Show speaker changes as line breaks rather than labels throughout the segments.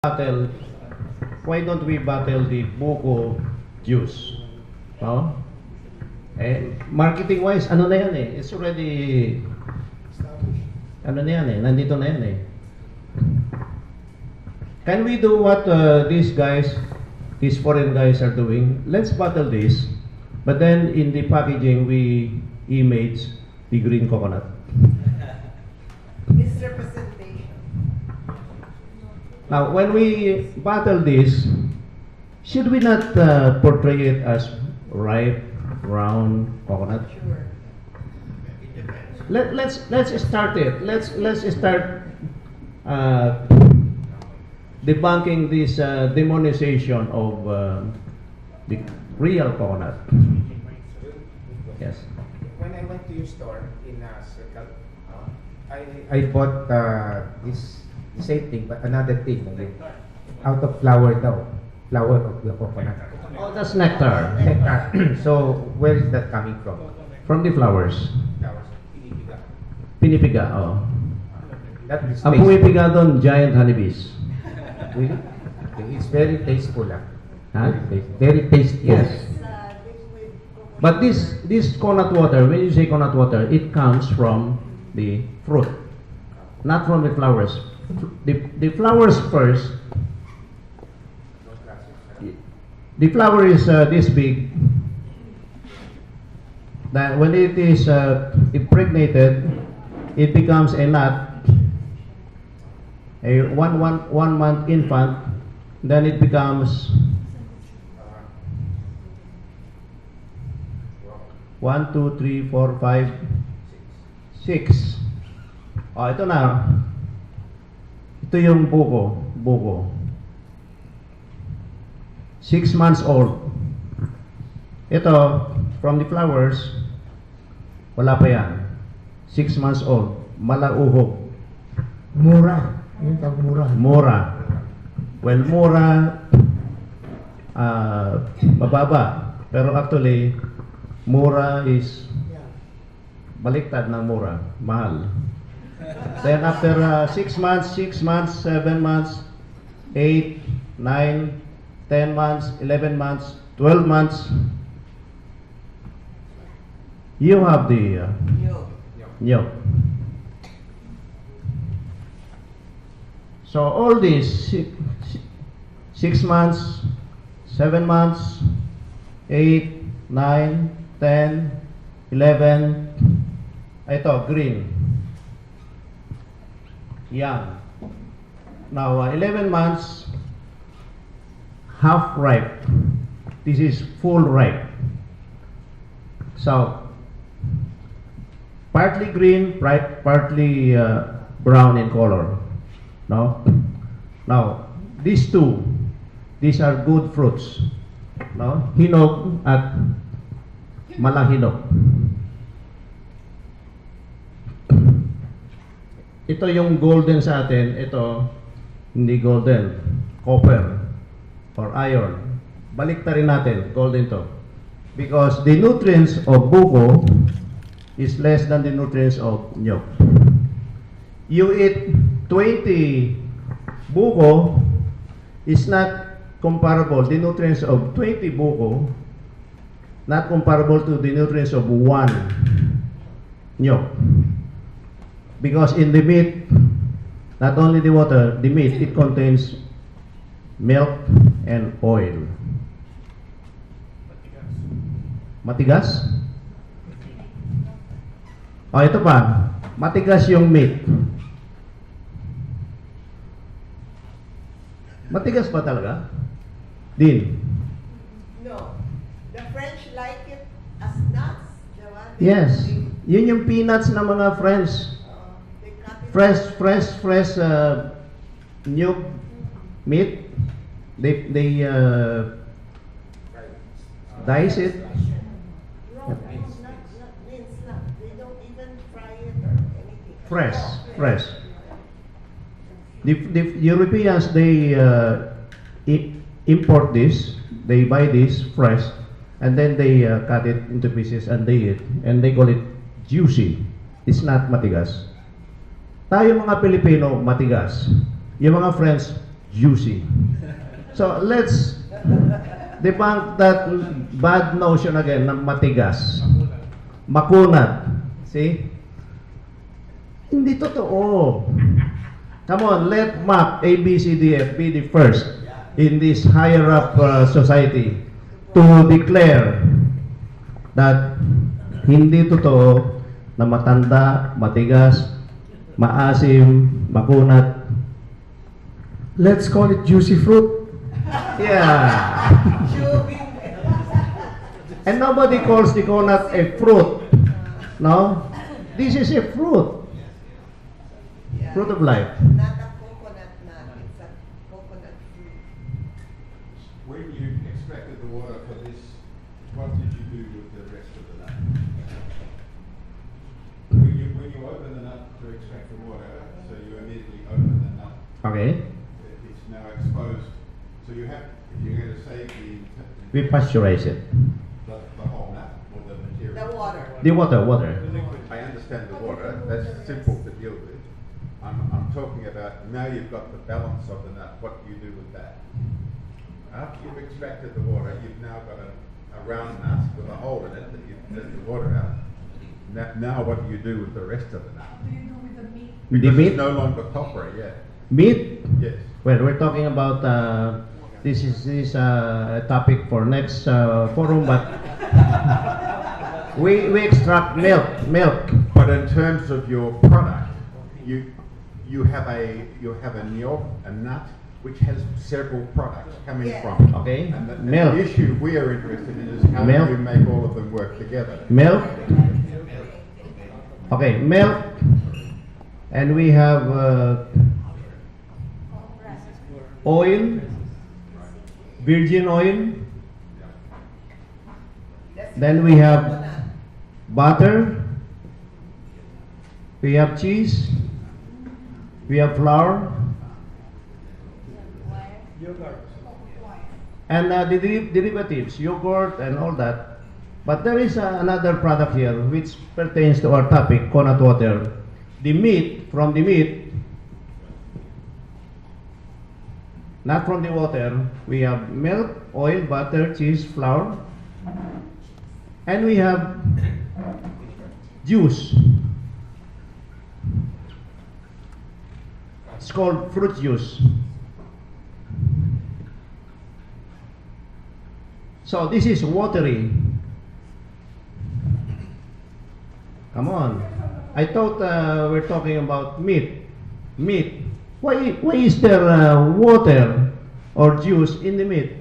battle, why don't we battle the buko juice? No? Marketing wise, ano na yan eh? It's already, ano na yan eh? Nandito na yan eh. Can we do what these guys, these foreign guys are doing? Let's battle this, but then in the packaging we image the green coconut.
Misrepresentation.
Now, when we battle this, should we not portray it as ripe, round coconut?
Sure.
Let's start it. Let's start debunking this demonization of the real coconut. Yes.
When I went to your store in Circle, I bought this the same thing, but another thing. Out of flower daw. Flower of the coconut.
Oh, that's nectar.
Nectar. So, where is that coming from?
From the flowers.
Flowers. Pinipiga.
Pinipiga, oh.
That is
Ang
tasteful.
pumipiga doon, giant honeybees.
Really? Okay, it's very tasteful.
Huh?
Very tasteful.
Yes.
Liquid coconut.
But this coconut water, when you say coconut water, it comes from the fruit, not from the flowers. The flowers first. The flower is this big. That when it is impregnated, it becomes a nut. A one month infant, then it becomes 1, 2, 3, 4, 5, 6. Oh, ito na. Ito yung buko. 6 months old. Ito, from the flowers, wala pa yan. 6 months old. Malauhog.
Mura. Yung tawag mura.
Mura. Well, mura, mababa. Pero actually, mura is baliktad ng mura. Mahal. Then after 6 months, 7 months, 8, 9, 10 months, 11 months, 12 months, you have the
Yo.
nyog. So all these 6 months, 7 months, 8, 9, 10, 11, ito, green. Young. Now, 11 months, half ripe. This is full ripe. So, partly green, partly brown in color. No? Now, these two, these are good fruits. No? Hinog at malahinog. Ito yung golden sa atin, ito hindi golden, copper or iron. Baliktarin natin, golden to. Because the nutrients of buko is less than the nutrients of nyog. You eat 20 buko is not comparable. The nutrients of 20 buko not comparable to the nutrients of 1 nyog. Because in the meat, not only the water, the meat, it contains milk and oil. Matigas? Oh, ito pa. Matigas yung meat. Matigas pa talaga? Din.
No. The French like it as nuts. Diba?
Yes. Yun yung peanuts ng mga French.
They cut it.
Fresh new meat. They dice it.
No, not mince lang. They don't even fry it or anything.
Fresh. The Europeans, they import this. They buy this fresh, and then they cut it into pieces and they eat, and they call it juicy. It's not matigas. Tayo mga Pilipino, matigas. Yung mga French, juicy. So let's debunk that bad notion again ng matigas. Makunat. See? Hindi totoo. Come on, let MAP, ABCDF be the first in this higher up society to declare that hindi totoo na matanda, matigas, maasim, makunat.
Let's call it juicy fruit.
Yeah.
Chewing.
And nobody calls the coconut a fruit. No? This is a fruit.
Yeah.
Fruit of life.
Not a coconut nut, it's a coconut fruit.
When you extracted the water for this, what did you do with the rest of the nut? When you open the nut to extract the water, so you immediately open the nut,
Okay?
it's now exposed. So you have, if you're going to save
We pasteurize it.
the whole nut or the material.
The water.
The water.
I understand the water, that's simple to deal with. I'm talking about now you've got the balance of the nut, what do you do with that? After you've extracted the water, you've now got a round nut with a hole in it that you've let the water out. Now what do you do with the rest of the nut?
What do you do with the meat?
The
Because
meat?
it's no longer coppery, yeah.
Meat?
Yes.
Well, we're talking about this is a topic for next forum, but we extract milk.
But in terms of your product, you have a nut which has several products coming
Yes.
from it.
Okay.
And the
Milk.
issue we are interested in is how
Milk.
do you make all of them work together?
Milk. Okay, milk. And we have oil, virgin oil.
That's
Then we have
coconut.
butter. We have cheese. We have flour. And the derivatives, yogurt and all that. But there is another product here which pertains to our topic, coconut water. The meat, from the meat, not from the water, we have milk, oil, butter, cheese, flour. And we have juice. It's called fruit juice. So this is watery. Come on. I thought we're talking about meat. Meat. Why is there water or juice in the meat?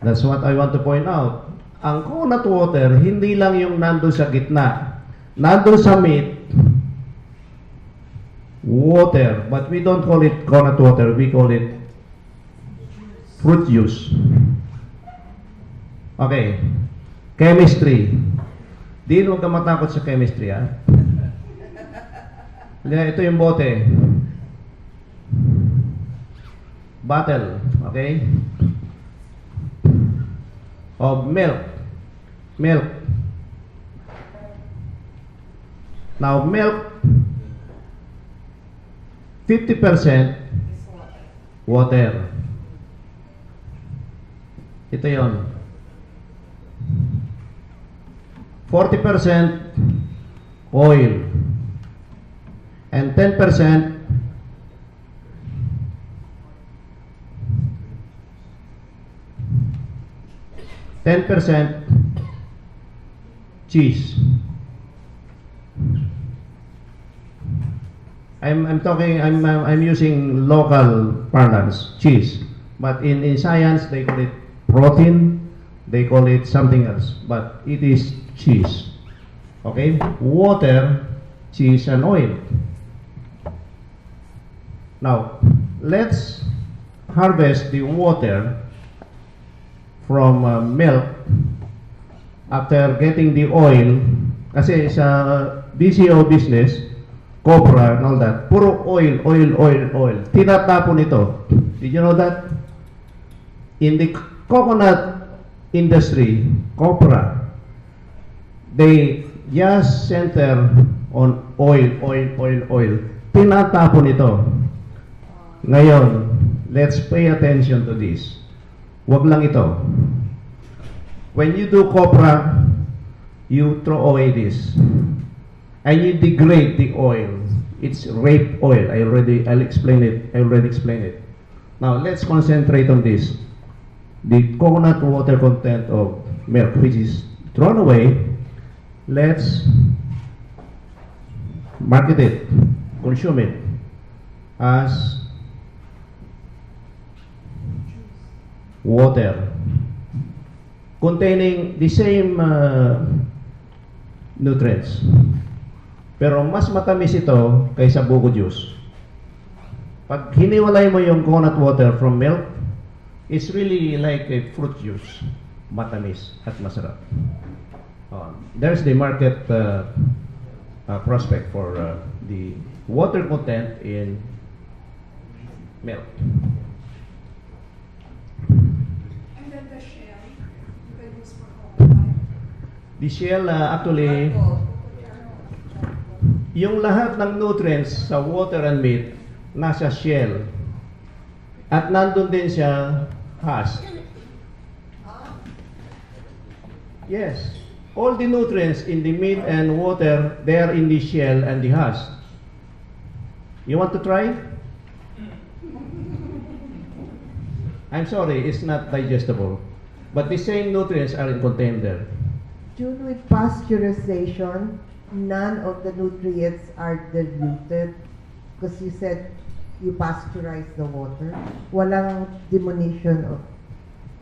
That's what I want to point out. Ang coconut water, hindi lang yung nando sa gitna. Nando sa meat, water. But we don't call it coconut water. We call it fruit juice. Okay. Chemistry. Di huwag ka matakot sa chemistry, ha? Ito yung bote. Bottle. Okay? Of milk. Milk. Now, milk, 50%
Is water.
water. Ito yon. 40% oil. And 10% cheese. I'm using local parlance, cheese. But in science they call it protein, they call it something else, but it is cheese. Okay? Water, cheese, and oil. Now, let's harvest the water from milk after getting the oil. Kasi sa BCO business, copra and all that, puro oil. Tinatapon ito. Did you know that? In the coconut industry, copra, they just center on oil. Tinatapon ito. Ngayon, let's pay attention to this. Wag lang ito. When you do copra, you throw away this. And you degrade the oil. It's rape oil. I'll explain it. I already explained it. Now, let's concentrate on this. The coconut water content of milk, which is thrown away, let's market it, consume it as water containing the same nutrients. Pero mas matamis ito kaysa buko juice. Pag hiniwalay mo yung coconut water from milk, it's really like a fruit juice. Matamis at masarap. There's the market prospect for the water content in milk.
And then the shell, you can use for coconut.
The shell actually, yung lahat ng nutrients sa water and meat nasa shell. At nandun din siya husk. Yes. All the nutrients in the meat and water, they are in the shell and the husk. You want to try? I'm sorry, it's not digestible. But the same nutrients are contained there.
June, with pasteurization, none of the nutrients are diluted because you said you pasteurize the water. Walang diminution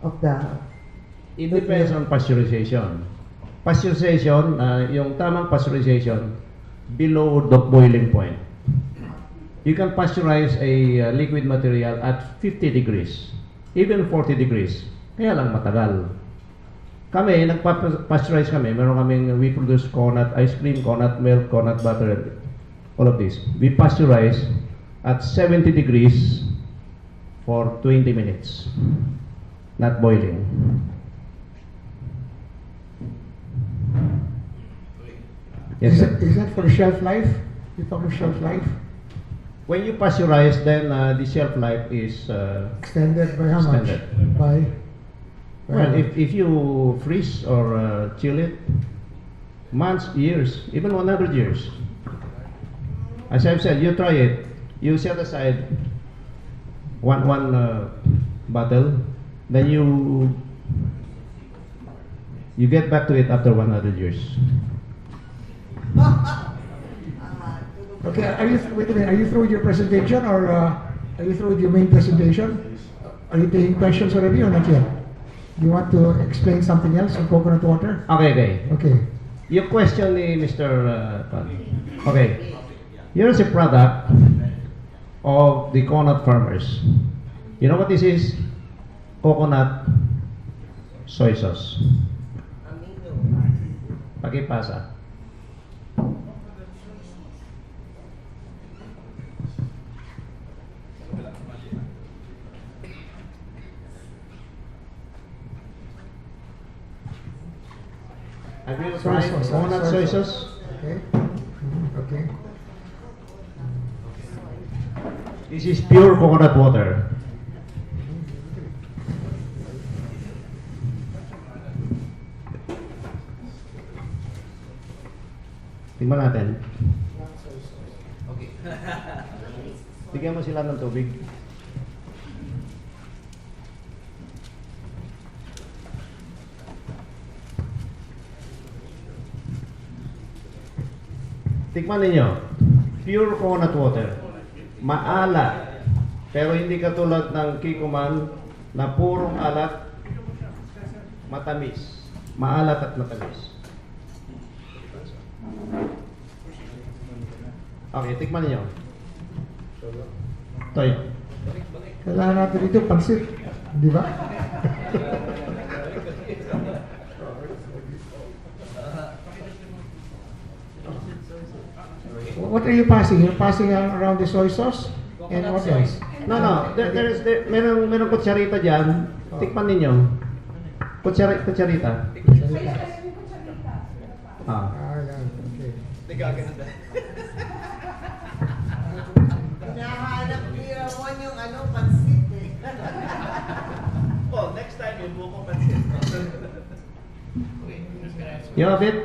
of the...
It depends on pasteurization. Pasteurization, yung tamang pasteurization, below the boiling point. You can pasteurize a liquid material at 50 degrees, even 40 degrees. Kaya lang matagal. Kami, nagpa-pasteurize kami. Meron kaming, we produce coconut ice cream, coconut milk, coconut butter, all of this. We pasteurize at 70 degrees for 20 minutes. Not boiling. Yes, sir.
Is that for shelf life? You talk of shelf life?
When you pasteurize, then the shelf life is
Extended by how much?
Extended.
By
well, if you freeze or chill it, months, years, even 100 years. As I've said, you try it. You set aside one bottle, then you get back to it after 100 years.
Okay, wait a minute, are you through with your presentation or are you through with your main presentation? Are you taking questions already or not yet? Do you want to explain something else on coconut water?
Okay.
Okay.
Your question ni Mr. Pan. Okay. Here's a product of the coconut farmers. You know what this is? Coconut soy sauce. Pakipasa. Have you
Soy
tried
sauce,
coconut
soy
soy
sauce.
sauce?
Okay. Okay.
This is pure coconut water. Tingnan natin. Okay. Bigyan mo sila ng tubig. Tikman ninyo. Pure coconut water. Maalat. Pero hindi katulad ng kikuman na purong alat, matamis. Maalat at matamis. Okay, tikman ninyo. Toy.
Kailangan natin dito pansit. Di ba? What are you passing? You're passing around the soy sauce? And what else?
No. Meron kutsarita dyan. Tikman ninyo. Kutsarita. Ah.
Yan. Okay.
Hinahanap ni Ramon yung pansit eh.
Well, next time yung buko pansin. You have it?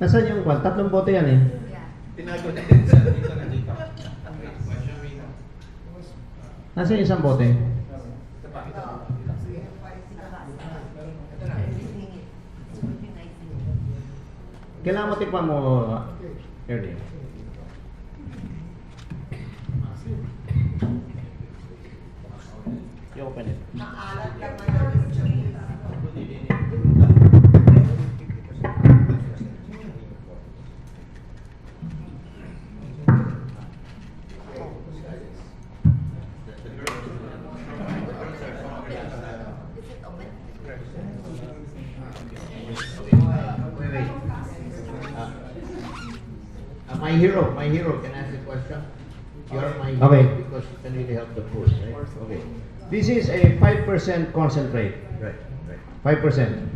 Nasaan yung kwan? Tatlong bote yan eh. Tinago na din sa dito na dito. Nasaan yung isang bote? Kailangan mo tikman mo, Ernie. You open it.
Maalat naman yung cheese.
My hero, can I ask a question? You're my hero
Okay.
because you can really help the poor, right? Okay.
This is a 5% concentrate.
Right, right.
5%.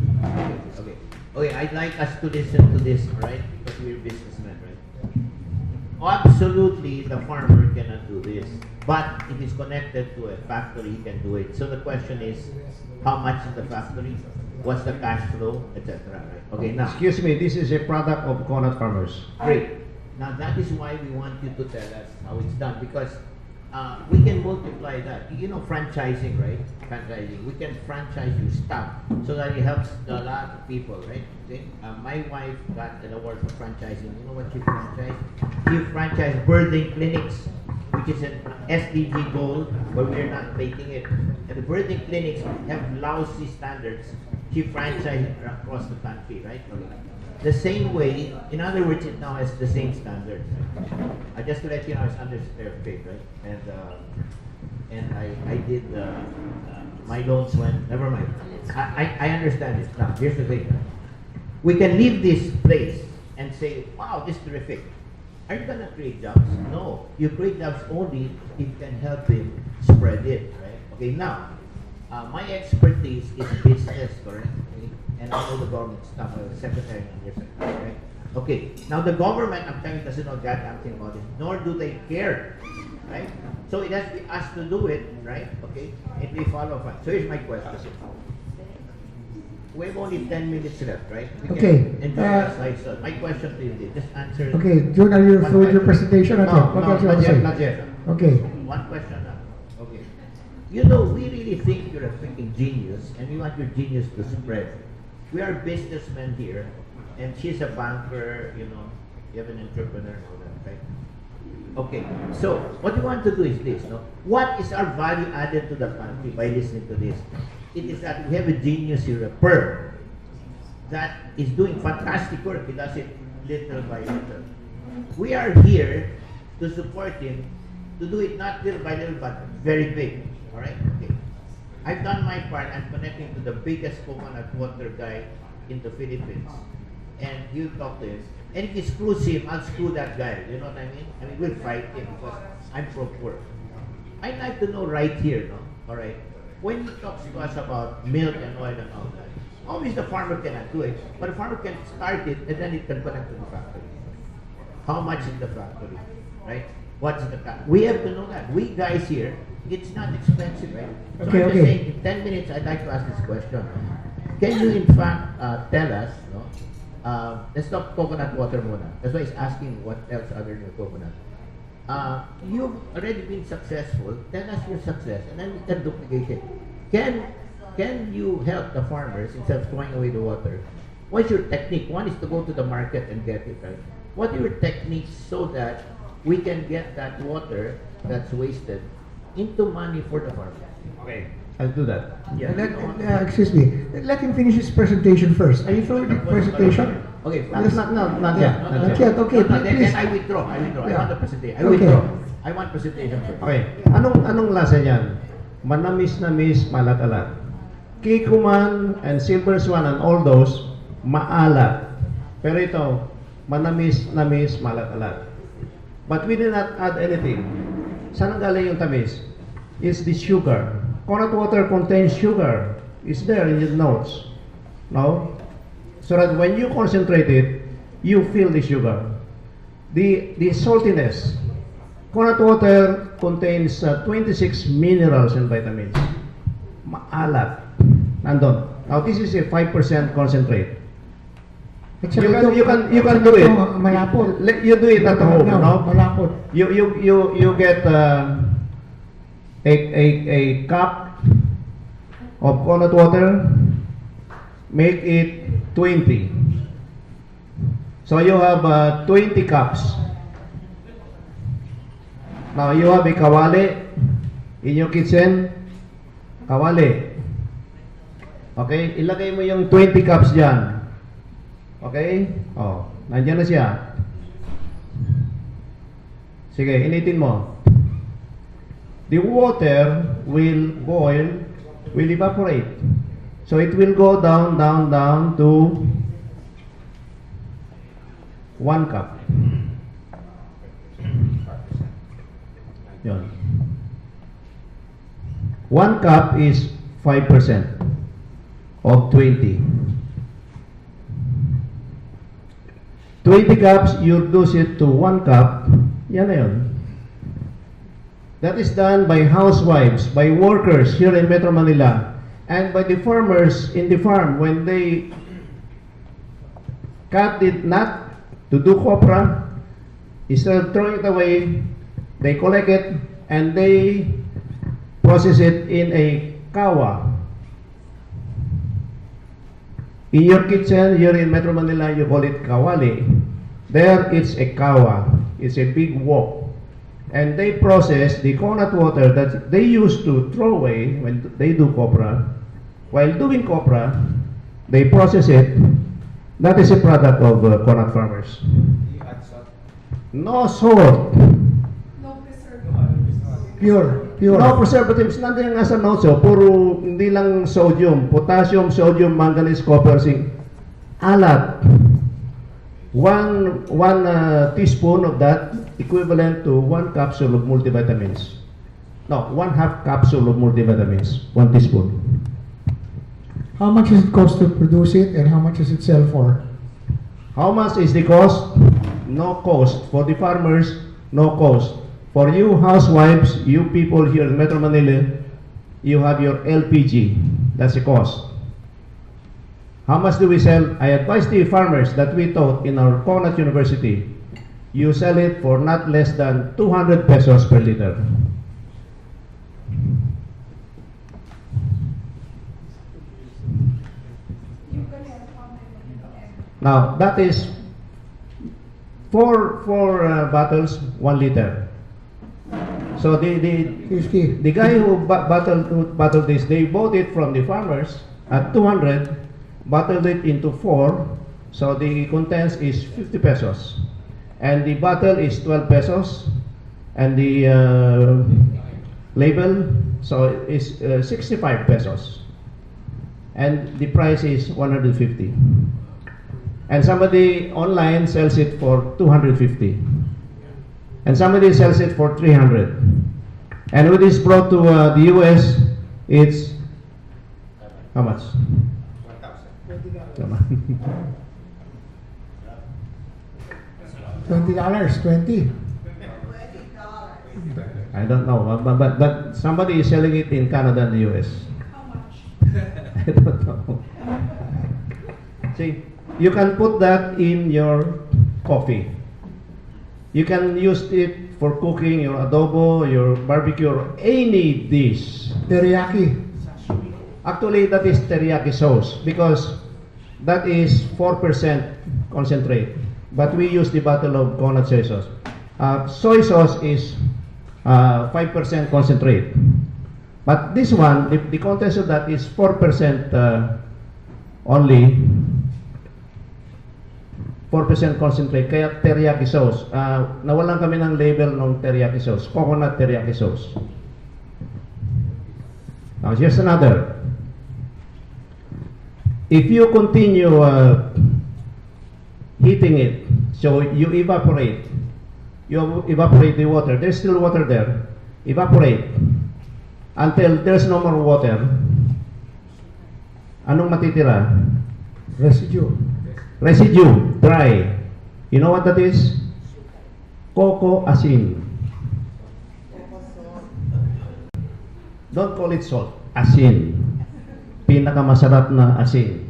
Okay. Okay, I'd like us to listen to this, right? Because we're businessmen, right? Absolutely, the farmer cannot do this. But if it's connected to a factory, he can do it. So the question is, how much is the factory? What's the cash flow, etc. Right? Okay, now.
Excuse me, this is a product of coconut farmers.
Great. Now that is why we want you to tell us how it's done, because we can multiply that. You know franchising, right? Franchising. We can franchise you stuff so that it helps a lot of people, right? Okay? My wife got an award for franchising. You know what she franchised? She franchised birthing clinics, which is an SDG goal, but we're not making it. And the birthing clinics have lousy standards. She franchised it across the country, right? The same way, in other words, it now has the same standards. Just to let you know, it's under their faith, right? And I did my loans went. Never mind. I understand it. Now here's the thing. We can leave this place and say, "Wow, this is terrific." Are you gonna create jobs? No. You create jobs only if you can help him spread it, right? Okay. Now, my expertise is business, correct? Okay? And I know the government stuff, secretary and your secretary, right? Okay, now the government, I'm telling you, doesn't know goddamn thing about it, nor do they care, right? So it has to be us to do it, right? Okay, and we follow fine. So here's my question. We have only 10 minutes left, right? We can
Okay,
enjoy the slides. So my question to you is, just answer.
Okay, Jun, are you
one
through with your
question.
presentation? Okay,
No,
what
no,
else you want
not
to
yet,
say?
not yet.
Okay.
One question now. Okay. You know, we really think you're a freaking genius, and we want your genius to spread. We are businessmen here, and she's a banker, you know, you have an entrepreneur and all that, right? Okay, so what we want to do is this, no? What is our value added to the country by listening to this? It is that we have a genius here, a pearl, that is doing fantastic work. He does it little by little. We are here to support him, to do it not little by little, but very big, all right? Okay. I've done my part. I'm connecting to the biggest coconut water guy in the Philippines. And you talk to him. And if he screws him, I'll screw that guy. You know what I mean? I mean, we'll fight him because I'm pro-poor. I'd like to know right here, no? Alright? When he talks to us about milk and oil and all that, obviously the farmer cannot do it, but the farmer can start it and then it can connect to the factory. How much is the factory? Right? What's the cost? We have to know that. We guys here, it's not expensive, right? So
Okay,
I'm just
okay.
saying, in 10 minutes, I'd like to ask this question. Can you, in fact, tell us, no? Let's talk coconut water muna. That's why he's asking what else other than coconut. You've already been successful. Tell us your success, and then we can duplicate it. Can you help the farmers instead of throwing away the water? What's your technique? One is to go to the market and get it, right? What are your techniques so that we can get that water that's wasted into money for the farmers?
Okay, I'll do that.
Excuse me. Let him finish his presentation first. Are you through with the presentation?
Okay,
Not, not yet.
No,
Not
Not
yet.
yet. Okay,
No, then
please.
I withdraw. I
Yeah.
want the presentation. I
Okay.
withdraw. I want presentation first.
Okay, anong lasa niyan? Manamis-namis, malat-alat. Kikuman and Silver Swan and all those, maalat. Pero ito, manamis-namis, malat-alat. But we did not add anything. Saan ang galing yung tamis? Is the sugar. Coconut water contains sugar. It's there in your notes. No? So that when you concentrate it, you feel the sugar. The saltiness. Coconut water contains 26 minerals and vitamins. Maalat. Nandun. Now, this is a 5% concentrate. You can do it.
Malapot.
You do it at home, no?
Malapot.
You get a cup of coconut water, make it 20. So you have 20 cups. Now you have a kawali in your kitchen. Kawali. Okay? Ilagay mo yung 20 cups dyan. Okay? Oh, nandiyan na siya. Sige, initin mo. The water will boil, will evaporate. So it will go down, down, down to 1 cup. Yun. 1 cup is 5% of 20. 20 cups, you reduce it to 1 cup, yan na yun. That is done by housewives, by workers here in Metro Manila, and by the farmers in the farm when they cut the nut to do copra. Instead of throwing it away, they collect it and they process it in a kawa. In your kitchen, here in Metro Manila, you call it kawali. There, it's a kawa. It's a big wok. And they process the coconut water that they used to throw away when they do copra. While doing copra, they process it. That is a product of coconut farmers.
You add salt.
No salt.
No preservatives.
Pure.
No preservatives. Nandiyan nga sa notes, puro hindi lang sodium, potassium, sodium, manganese, copper, zinc. Alat. One teaspoon of that equivalent to 1 capsule of multivitamins. No, 1/2 capsule of multivitamins. 1 teaspoon.
How much does it cost to produce it and how much does it sell for?
How much is the cost? No cost. For the farmers, no cost. For you housewives, you people here in Metro Manila, you have your LPG. That's the cost. How much do we sell? I advise the farmers that we taught in our Coconut University, you sell it for not less than 200 pesos per liter.
You can have how many?
Now, that is four bottles, 1 liter. So the
50.
guy who bottled this, they bought it from the farmers at 200, bottled it into 4, so the contents is 50 pesos. And the bottle is 12 pesos, and the label, so is 65 pesos. And the price is 150. And somebody online sells it for 250. And somebody sells it for 300. And when it's brought to the US, it's how much?
1,000.
Come on.
$20, 20.
I don't know, but somebody is selling it in Canada and the US.
How much?
I don't know. See, you can put that in your coffee. You can use it for cooking your adobo, your barbecue, or any dish.
Teriyaki.
Actually, that is teriyaki sauce because that is 4% concentrate. But we use the bottle of coconut soy sauce. Soy sauce is 5% concentrate. But this one, the contents of that is 4% only. 4% concentrate, kaya teriyaki sauce. Nawalan kami ng label ng teriyaki sauce, coconut teriyaki sauce. Now, here's another. If you continue heating it, so you evaporate the water, there's still water there, evaporate until there's no more water. Anong matitira? Residue, dry. You know what that is? Coco asin. don't call it salt, asin. Pinakamasarap na asin.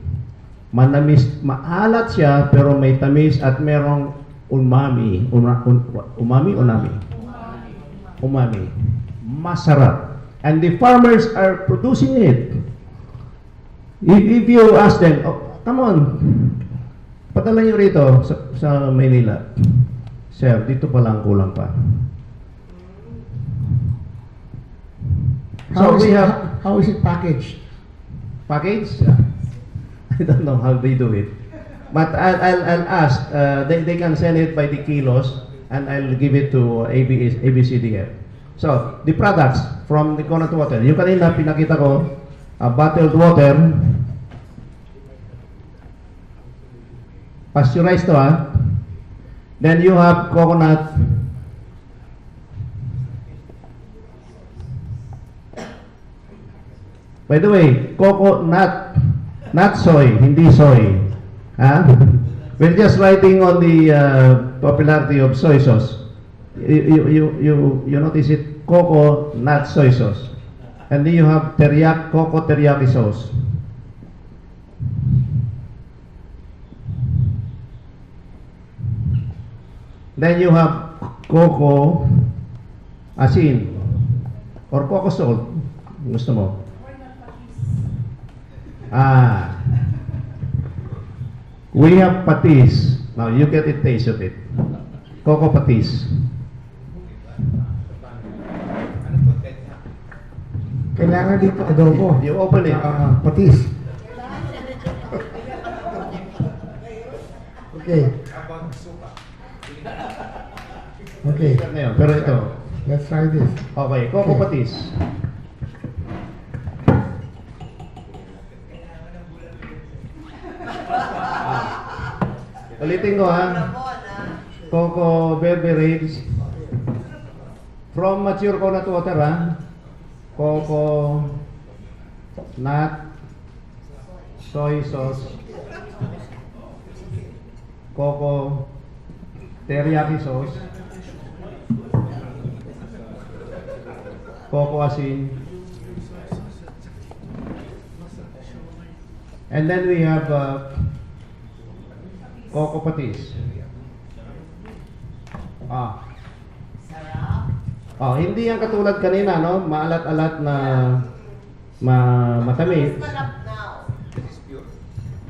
Manamis, maalat siya, pero may tamis at merong umami. Umami. Masarap. And the farmers are producing it. If you ask them, oh, come on, padala nyo rito sa Maynila. Sir, dito pa lang kulang pa. So we have
how is it packaged?
package. I don't know how they do it, but I'll ask. They can send it by the kilos, and I'll give it to ABCDF. So the products from the coconut water. Yung kanina pinakita ko, bottled water, pasteurized to Then you have coconut. By the way, coconut, not soy, hindi soy. We're just writing on the popularity of soy sauce. You notice it, coco, not soy sauce. And then you have teriyaki, coco teriyaki sauce. Then you have coco asin or coco salt. Gusto mo? We have patis. Now you get a taste of it. Coco patis.
Kailangan dito adobo.
You open it.
Patis. Okay. Okay.
Pero ito.
Let's try this.
Okay, coco
Okay.
patis. Ulitin ko Coco beverage from mature coconut water Coco nut soy sauce coco teriyaki sauce coco asin, and then we have coco patis. Hindi yan katulad kanina, no? Maalat-alat na matamis.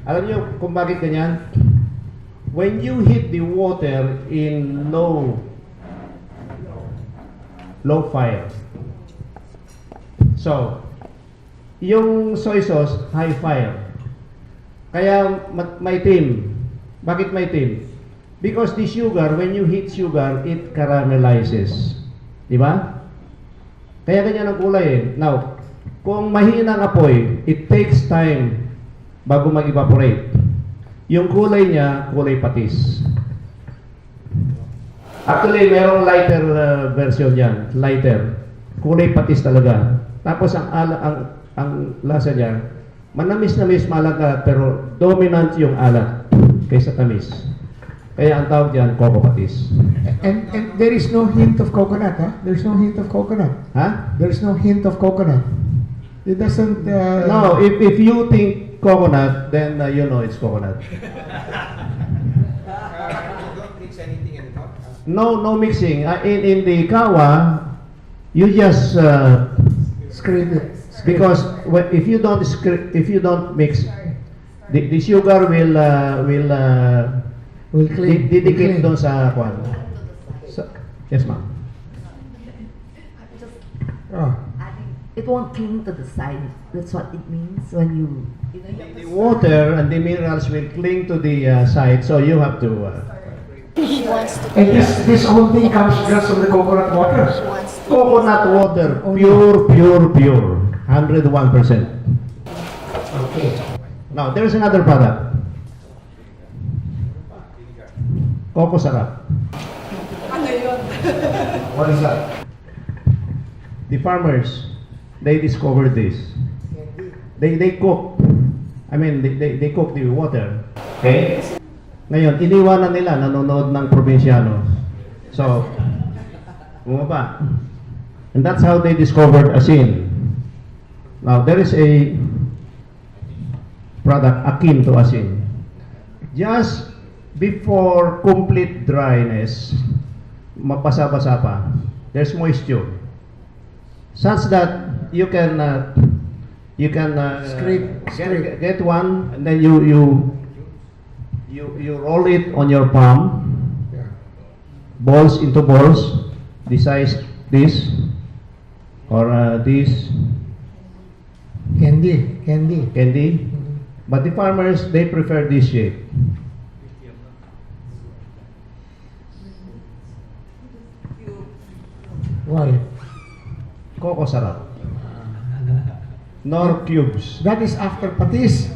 Alam niyo kung bakit ganyan? When you heat the water in low fire. So, yung soy sauce, high fire. Kaya maitim. Bakit maitim? Because the sugar, when you heat sugar, it caramelizes. Di ba? Kaya ganyan ang kulay Now, kung mahina ang apoy, it takes time bago mag-evaporate. Yung kulay niya, kulay patis. Actually, merong lighter version yan. Lighter. Kulay patis talaga. Tapos ang lasa niya, manamis-namis, malaga, pero dominant yung alat kaysa tamis. Kaya ang tawag diyan, coco patis.
And there is no hint of coconut, There's no hint of coconut. There's no hint of coconut. It doesn't...
No, if you think coconut, then you know it's coconut.
Don't mix anything in it,
No mixing. In the kawa, you just
Scrape it.
because if you don't mix, the sugar will
cling.
didikit doon sa kwan. Yes, ma'am.
It won't cling to the side. That's what it means when you
The water and the minerals will cling to the side, so you have to.
And this whole thing comes just from the coconut water.
Coconut water, pure, 101%.
Okay.
Now, there's another product. Coco sarap.
Ano yun?
What is that? The farmers, they discovered this. They cook. I mean, they cook the water. Okay? Ngayon, iniwanan nila, nanonood ng probinsyano. So, bumaba. And that's how they discovered asin. Now, there is a product akin to asin. Just before complete dryness, mabasa-basa pa, there's moisture. Such that you can
Scrape.
get one, and then you roll it on your palm,
Yeah.
balls into balls, the size this or this
Candy.
candy.
Mhm.
But the farmers, they prefer this shape.
Why?
Coco sarap. Nor cubes.
That is after patis.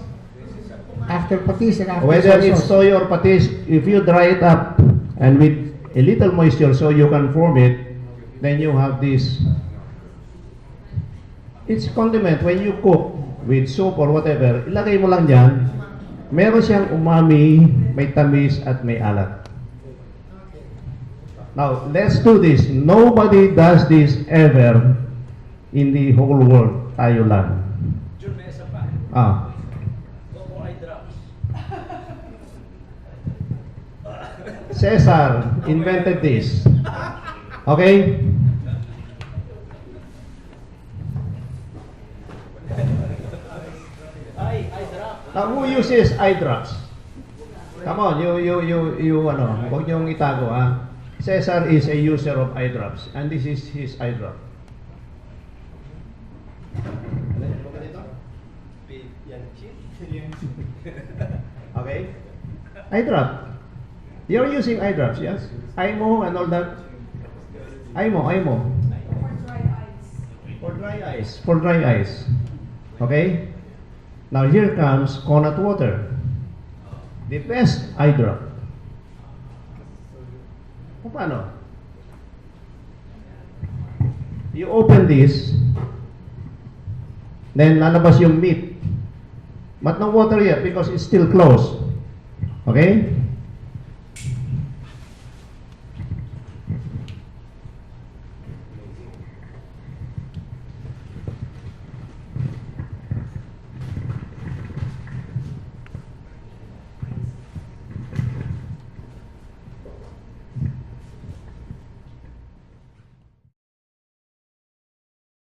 After patis and after
Whether
soy
it's
sauce.
soy or patis, if you dry it up and with a little moisture so you can form it, then you have this. It's condiment. When you cook with soup or whatever, ilagay mo lang dyan, meron siyang umami, may tamis at may alat. Now, let's do this. Nobody does this ever in the whole world. Tayo lang.
Jun, may isa pa.
Ah.
Coco eye drops.
Cesar invented this. Okay?
Eye drop.
Now, who uses eye drops? Come on, you, huwag niyong itago, ha? Cesar is a user of eye drops, and this is his eye drop. Okay? Eye drop. You're using eye drops, yes? Eye mo and all that. Eye mo.
For dry eyes.
For dry eyes. For dry eyes. Okay? Now here comes coconut water. The best eye drop. Kung paano? You open this, then lalabas yung meat. But no water yet because it's still closed. Okay?